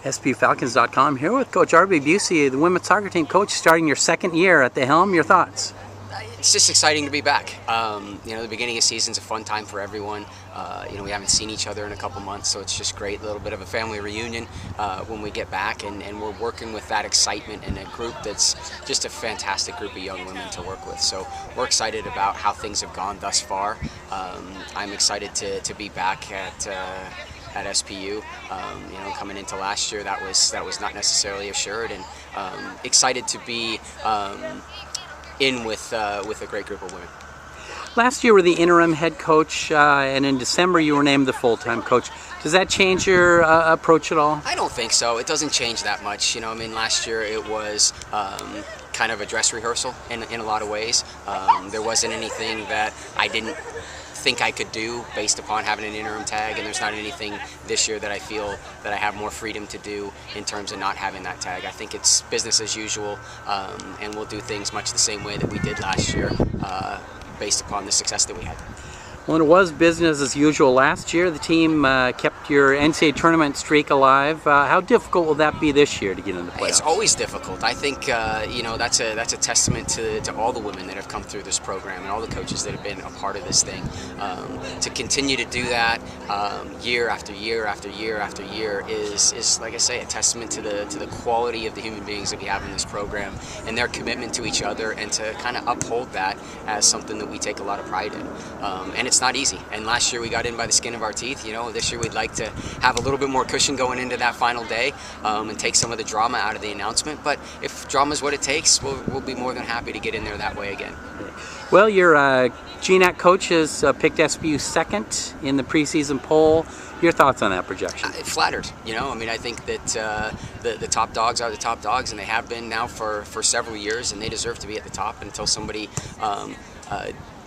SPUFalcons.com here with Coach Arby Busey, the women's soccer team coach, starting your second year at the helm. Your thoughts? It's just exciting to be back. The beginning of season's a fun time for everyone. We haven't seen each other in a couple months, so it's just great, a little bit of a family reunion when we get back, and we're working with that excitement in a group that's just a fantastic group of young women to work with. So we're excited about how things have gone thus far. I'm excited to be back at SPU. Coming into last year, that was not necessarily assured, and excited to be in with a great group of women. Last year, you were the interim head coach, and in December, you were named the full-time coach. Does that change your approach at all? I don't think so. It doesn't change that much. Last year it was kind of a dress rehearsal in a lot of ways. There wasn't anything that I didn't think I could do based upon having an interim tag, and there's not anything this year that I feel that I have more freedom to do in terms of not having that tag. I think it's business as usual, and we'll do things much the same way that we did last year based upon the success that we had. Well, it was business as usual last year. The team kept your NCAA tournament streak alive. How difficult will that be this year to get into the playoffs? It's always difficult. I think that's a testament to all the women that have come through this program and all the coaches that have been a part of this thing. To continue to do that year after year after year after year is like I say, a testament to the quality of the human beings that we have in this program and their commitment to each other, and to kind of uphold that as something that we take a lot of pride in. And it's not easy. And last year we got in by the skin of our teeth. This year we'd like to have a little bit more cushion going into that final day, and take some of the drama out of the announcement. But if drama is what it takes, we'll be more than happy to get in there that way again. Well, your GNAC coach has picked SPU second in the preseason poll. Your thoughts on that projection? Flattered. I think that the top dogs are the top dogs, and they have been now for several years, and they deserve to be at the top until somebody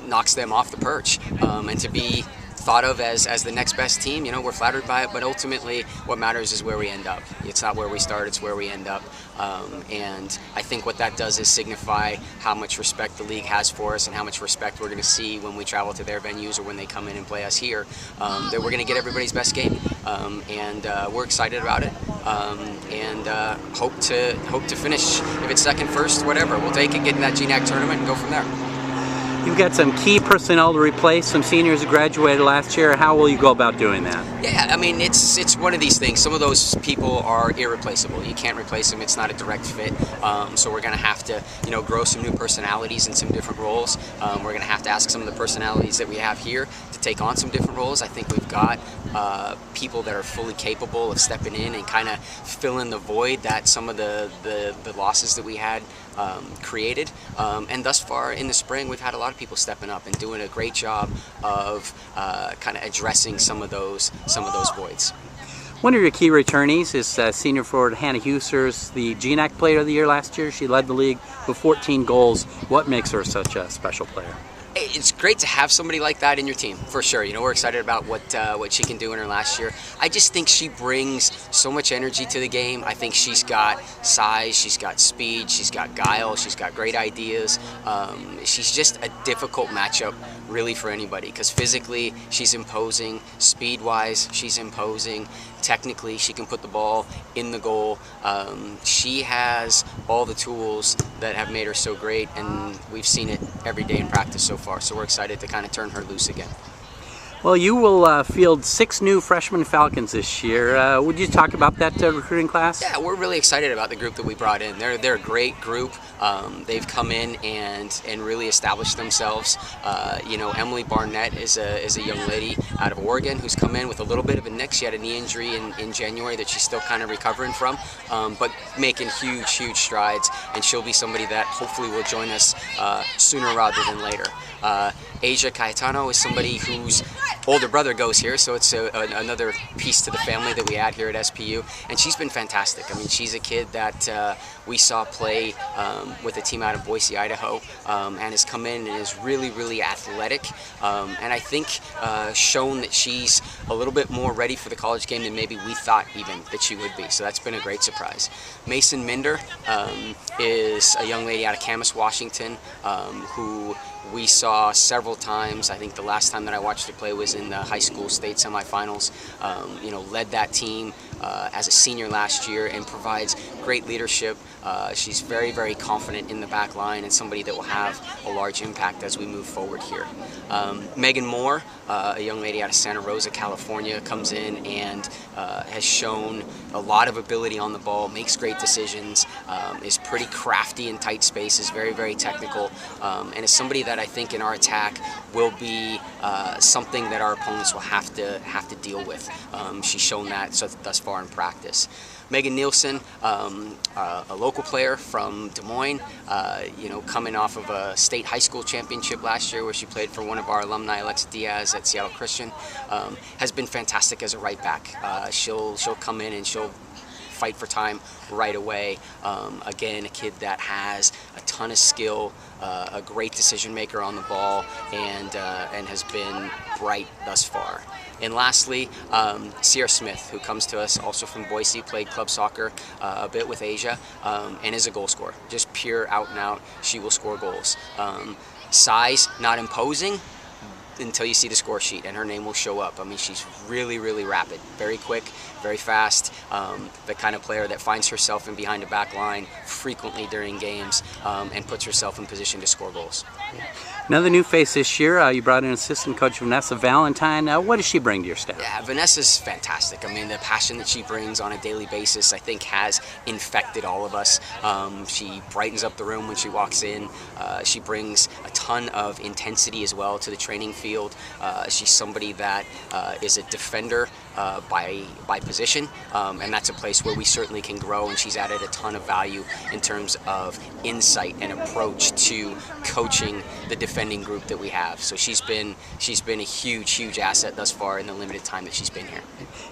knocks them off the perch, and to be thought of as the next best team. We're flattered by it, but ultimately what matters is where we end up. It's not where we start, it's where we end up. And I think what that does is signify how much respect the league has for us, and how much respect we're going to see when we travel to their venues or when they come in and play us here, that we're going to get everybody's best game. And we're excited about it, and hope to finish. If it's second, first, whatever, we'll take it, get in that GNAC tournament and go from there. You've got some key personnel to replace, some seniors who graduated last year. How will you go about doing that? Yeah, it's one of these things. Some of those people are irreplaceable. You can't replace them. It's not a direct fit. So we're going to have to, grow some new personalities in some different roles. We're going to have to ask some of the personalities that we have here to take on some different roles. I think we've got people that are fully capable of stepping in and kind of filling the void that some of the losses that we had created. And thus far in the spring, we've had a lot of people stepping up and doing a great job of kind of addressing some of those voids. One of your key returnees is senior forward Hannah Husers, the GNAC Player of the Year last year. She led the league with 14 goals. What makes her such a special player? It's great to have somebody like that in your team, for sure. We're excited about what she can do in her last year. I just think she brings so much energy to the game. I think she's got size, she's got speed, she's got guile, she's got great ideas. She's just a difficult matchup, really, for anybody, because physically she's imposing, speed-wise she's imposing, technically she can put the ball in the goal. She has all the tools that have made her so great, and we've seen it every day in practice so far, so we're excited to kind of turn her loose again. Well, you will field 6 new freshman Falcons this year. Would you talk about that recruiting class? Yeah, we're really excited about the group that we brought in. They're a great group. They've come in and really established themselves. Emily Barnett is a young lady out of Oregon who's come in with a little bit of a nick. She had a knee injury in January that she's still kind of recovering from, but making huge strides, and she'll be somebody that hopefully will join us sooner rather than later. Asia Cayetano is somebody whose older brother goes here, so it's another piece to the family that we add here at SPU, and she's been fantastic. She's a kid that we saw play with a team out of Boise, Idaho, and has come in and is really athletic, and I think shown that she's a little bit more ready for the college game than maybe we thought even that she would be, so that's been a great surprise. Mason Minder is a young lady out of Camas, Washington, who we saw several times. I think the last time that I watched her play was in the high school state semifinals. Led that team as a senior last year and provides great leadership. She's very, very confident in the back line and somebody that will have a large impact as we move forward here. Megan Moore, a young lady out of Santa Rosa, California, comes in and has shown a lot of ability on the ball, makes great decisions, is pretty crafty in tight spaces, very, very technical, and is somebody that I think in our attack will be something that our opponents will have to deal with. She's shown that thus far in practice. Megan Nielsen, a local player from Des Moines, coming off of a state high school championship last year where she played for one of our alumni, Alexa Diaz at Seattle Christian, has been fantastic as a right back. She'll come in and she'll fight for time right away. Again, a kid that has a ton of skill, a great decision maker on the ball, and has been bright thus far. And lastly, Sierra Smith, who comes to us also from Boise, played club soccer a bit with Asia, and is a goal scorer. Just pure out and out, she will score goals. Size, not imposing until you see the score sheet, and her name will show up. I mean, she's really, really rapid, very quick, very fast, the kind of player that finds herself in behind the back line frequently during games and puts herself in position to score goals. Another new face this year, you brought in assistant coach Vanessa Valentine. What does she bring to your staff? Yeah, Vanessa's fantastic. I mean, the passion that she brings on a daily basis, I think, has infected all of us. She brightens up the room when she walks in. She brings a ton of intensity as well to the training field. She's somebody that is a defender by position, and that's a place where we certainly can grow, and she's added a ton of value in terms of insight and approach to coaching the defending group that we have. So she's been a huge asset thus far in the limited time that she's been here.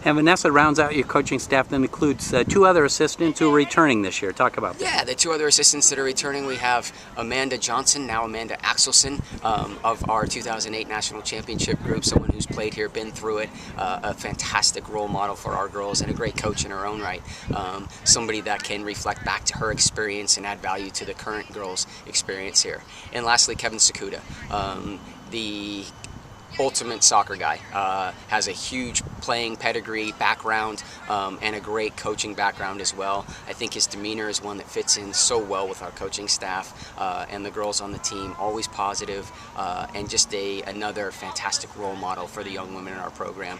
And Vanessa rounds out your coaching staff that includes two other assistants who are returning this year. Talk about that. Yeah, the two other assistants that are returning, we have Amanda Johnson, now Amanda Axelson, of our 2008 National Championship group, someone who's played here, been through it, a fantastic role model for our girls and a great coach in her own right. Somebody that can reflect back to her experience and add value to the current girls' experience here. And lastly, Kevin Sakuda, the ultimate soccer guy, has a huge playing pedigree, background, and a great coaching background as well. I think his demeanor is one that fits in so well with our coaching staff and the girls on the team, always positive, and just another fantastic role model for the young women in our program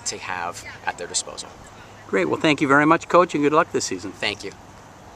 to have at their disposal. Great. Well, thank you very much, Coach, and good luck this season. Thank you.